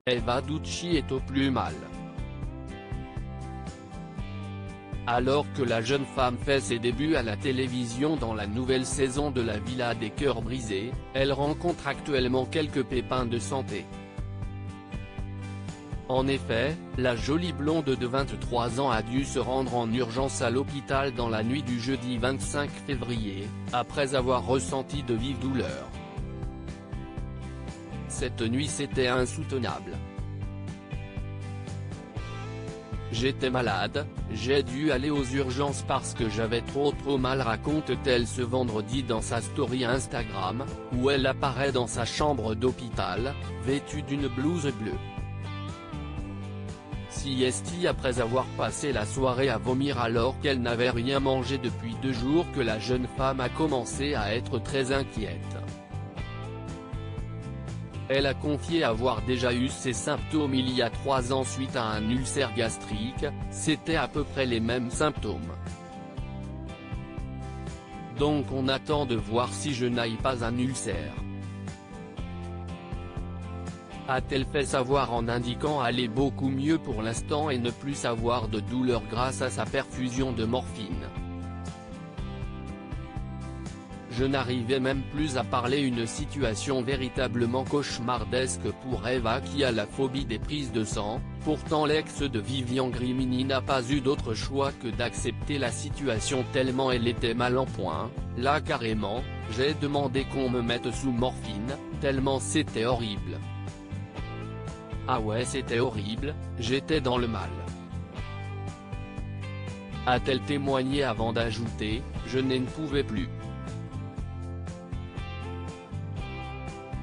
Eva Ducci est au plus mal. Alors que la jeune femme fait ses débuts à la télévision dans la nouvelle saison de la Villa des cœurs brisés, elle rencontre actuellement quelques pépins de santé. En effet, la jolie blonde de 23 ans a dû se rendre en urgence à l'hôpital dans la nuit du jeudi 25 février, après avoir ressenti de vives douleurs. Cette nuit c'était insoutenable. J'étais malade, j'ai dû aller aux urgences parce que j'avais trop mal, raconte-t-elle ce vendredi dans sa story Instagram, où elle apparaît dans sa chambre d'hôpital, vêtue d'une blouse bleue. Siesti après avoir passé la soirée à vomir alors qu'elle n'avait rien mangé depuis 2 jours que la jeune femme a commencé à être très inquiète. Elle a confié avoir déjà eu ces symptômes il y a 3 ans suite à un ulcère gastrique, c'était à peu près les mêmes symptômes. Donc on attend de voir si je n'aille pas un ulcère, a-t-elle fait savoir en indiquant aller beaucoup mieux pour l'instant et ne plus avoir de douleur grâce à sa perfusion de morphine. Je n'arrivais même plus à parler, une situation véritablement cauchemardesque pour Eva qui a la phobie des prises de sang. Pourtant l'ex de Vivian Grimini n'a pas eu d'autre choix que d'accepter la situation tellement elle était mal en point. Là carrément, j'ai demandé qu'on me mette sous morphine, tellement c'était horrible. Ah ouais, c'était horrible, j'étais dans le mal, a-t-elle témoigné avant d'ajouter, je ne pouvais plus.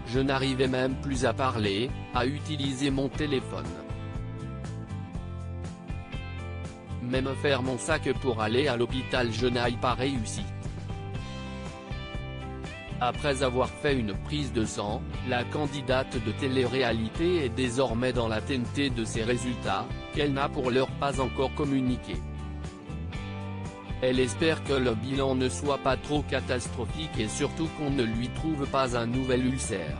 Je n'arrivais même plus à parler, à utiliser mon téléphone. Même faire mon sac pour aller à l'hôpital je n'ai pas réussi. Après avoir fait une prise de sang, la candidate de télé-réalité est désormais dans l'attente de ses résultats, qu'elle n'a pour l'heure pas encore communiqué. Elle espère que le bilan ne soit pas trop catastrophique et surtout qu'on ne lui trouve pas un nouvel ulcère.